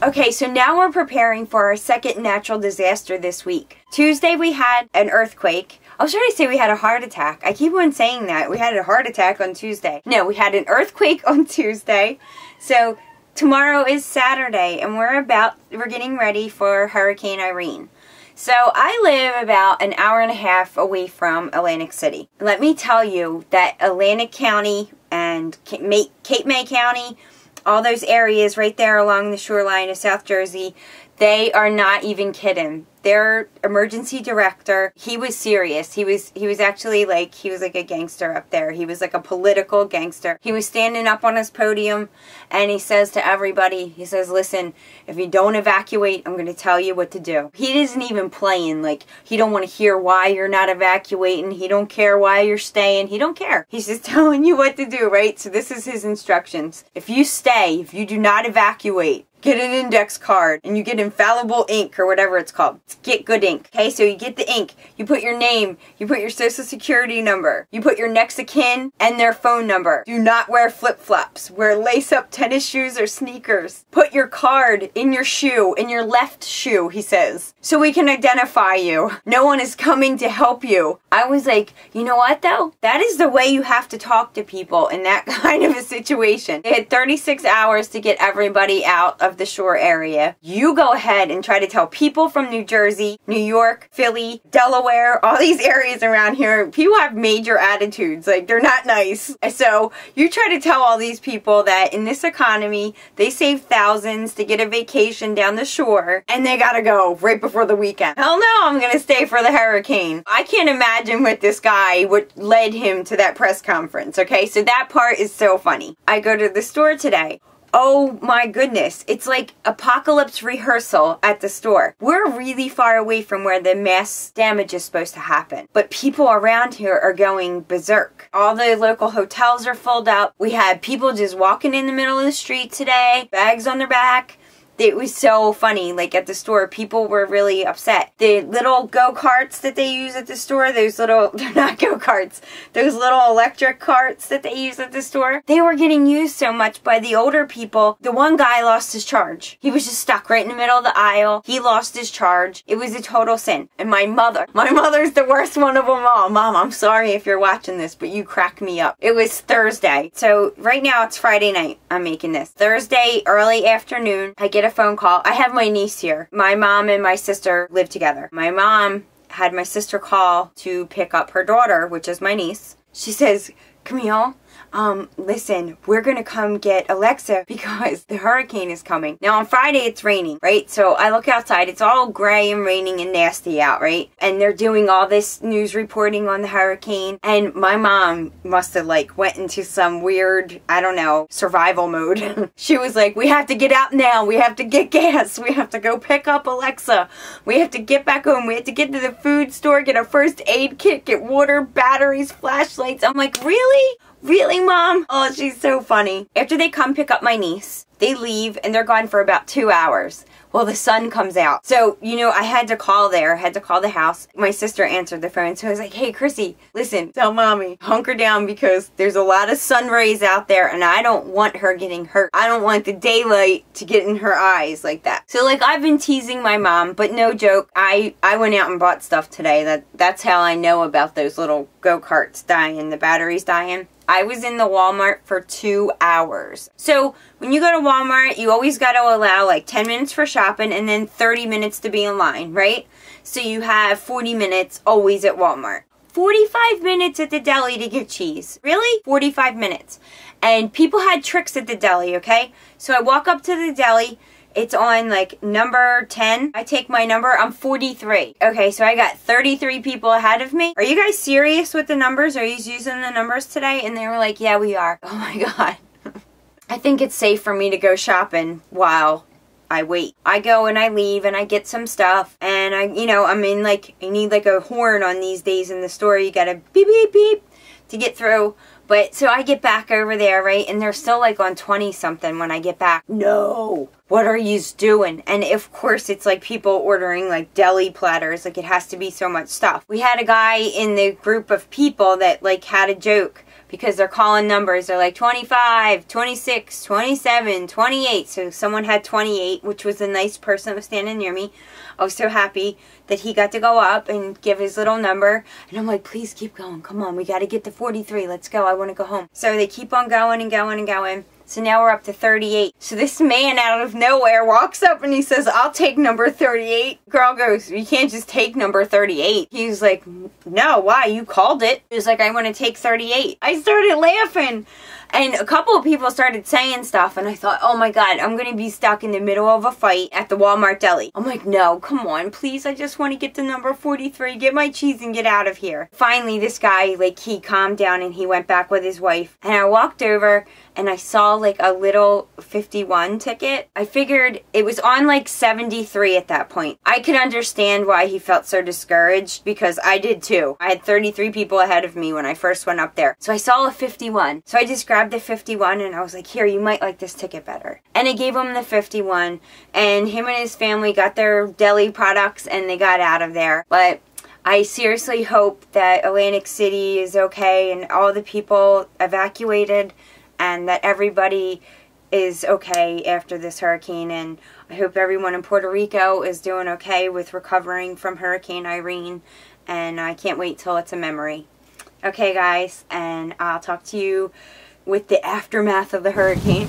Okay, so now we're preparing for our second natural disaster this week. Tuesday we had an earthquake. I was trying to say we had a heart attack. I keep on saying that. We had a heart attack on Tuesday. No, we had an earthquake on Tuesday. So tomorrow is Saturday and we're getting ready for Hurricane Irene. So I live about an hour and a half away from Atlantic City. Let me tell you that Atlantic County and Cape May County, all those areas right there along the shoreline of South Jersey, they are not even kidding. Their emergency director, he was serious. He was actually like, he was like a gangster up there. He was like a political gangster. He was standing up on his podium and he says to everybody, he says, listen, if you don't evacuate, I'm going to tell you what to do. He isn't even playing. Like, he don't want to hear why you're not evacuating. He don't care why you're staying. He don't care. He's just telling you what to do, right? So this is his instructions. If you stay, if you do not evacuate, get an index card and you get infallible ink or whatever it's called. Get good ink. Okay, so you get the ink, you put your name, you put your social security number, you put your next of kin and their phone number. Do not wear flip-flops. Wear lace-up tennis shoes or sneakers. Put your card in your shoe, in your left shoe, he says, so we can identify you. No one is coming to help you. I was like, you know what though? That is the way you have to talk to people in that kind of a situation. They had 36 hours to get everybody out of the shore area. You go ahead and try to tell people from New Jersey, New York, Philly, Delaware, all these areas around here, people have major attitudes. Like, they're not nice. So you try to tell all these people that in this economy, they save thousands to get a vacation down the shore and they gotta go right before the weekend. Hell no, I'm gonna stay for the hurricane. I can't imagine what this guy, what led him to that press conference, okay? So that part is so funny. I go to the store today. Oh my goodness, it's like apocalypse rehearsal at the store. We're really far away from where the mass damage is supposed to happen, but people around here are going berserk. All the local hotels are filled up. We had people just walking in the middle of the street today, bags on their back. It was so funny, like at the store, people were really upset. The little go-karts that they use at the store, those little, they're not go-karts, those little electric carts that they use at the store, they were getting used so much by the older people. The one guy lost his charge. He was just stuck right in the middle of the aisle. He lost his charge. It was a total sin. And my mother's the worst one of them all. Mom, I'm sorry if you're watching this, but you crack me up. It was Thursday. So right now it's Friday night. I'm making this. Thursday, early afternoon, I get a phone call. I have my niece here. My mom and my sister live together. My mom had my sister call to pick up her daughter, which is my niece. She says, Camille, listen, we're gonna come get Alexa because the hurricane is coming. Now on Friday it's raining, right? So I look outside, it's all gray and raining and nasty out, right? And they're doing all this news reporting on the hurricane, and my mom must have like went into some weird, I don't know, survival mode. She was like, we have to get out now, we have to get gas, we have to go pick up Alexa, we have to get back home, we have to get to the food store, get a first aid kit, get water, batteries, flashlights. I'm like, really? Really, Mom? Oh, she's so funny. After they come pick up my niece, they leave and they're gone for about 2 hours. Well, the sun comes out. So, you know, I had to call there. I had to call the house. My sister answered the phone. So I was like, hey, Chrissy, listen, tell Mommy, hunker down because there's a lot of sun rays out there and I don't want her getting hurt. I don't want the daylight to get in her eyes like that. So, like, I've been teasing my mom, but no joke. I went out and bought stuff today. That's how I know about those little go-karts dying, the batteries dying. I was in the Walmart for 2 hours. So when you go to Walmart, you always got to allow like 10 minutes for shopping and then 30 minutes to be in line, right? So you have 40 minutes always at Walmart. 45 minutes at the deli to get cheese. Really? 45 minutes. And people had tricks at the deli, okay? So I walk up to the deli. It's on like number 10. I take my number. I'm 43. Okay, so I got 33 people ahead of me. Are you guys serious with the numbers? Are you using the numbers today? And they were like, yeah, we are. Oh my God. I think it's safe for me to go shopping while I wait. I go and I leave and I get some stuff and I mean like, I need like a horn on these days in the store. You gotta beep, beep, beep to get through. But so I get back over there, right? And they're still like on 20 something when I get back. No. What are yous doing? And of course it's like people ordering like deli platters. Like it has to be so much stuff. We had a guy in the group of people that like had a joke because they're calling numbers. They're like 25, 26, 27, 28. So someone had 28, which was a nice person that was standing near me. I was so happy that he got to go up and give his little number. And I'm like, please keep going. Come on, we got to get to 43. Let's go. I want to go home. So they keep on going and going and going. So now we're up to 38. So this man out of nowhere walks up and he says, I'll take number 38. Girl goes, you can't just take number 38. He was like, no, why? You called it. He was like, I want to take 38. I started laughing. And a couple of people started saying stuff, and I thought, oh my God, I'm going to be stuck in the middle of a fight at the Walmart deli. I'm like, no, come on, please, I just want to get to number 43, get my cheese and get out of here. Finally, this guy, like, he calmed down and he went back with his wife. And I walked over and I saw like a little 51 ticket. I figured it was on like 73 at that point. I could understand why he felt so discouraged, because I did too. I had 33 people ahead of me when I first went up there. So I saw a 51. So I just grabbed the 51 and I was like, here, you might like this ticket better. And I gave him the 51, and him and his family got their deli products and they got out of there. But I seriously hope that Atlantic City is okay and all the people evacuated, and that everybody is okay after this hurricane. And I hope everyone in Puerto Rico is doing okay with recovering from Hurricane Irene. And I can't wait till it's a memory. Okay, guys, and I'll talk to you with the aftermath of the hurricane.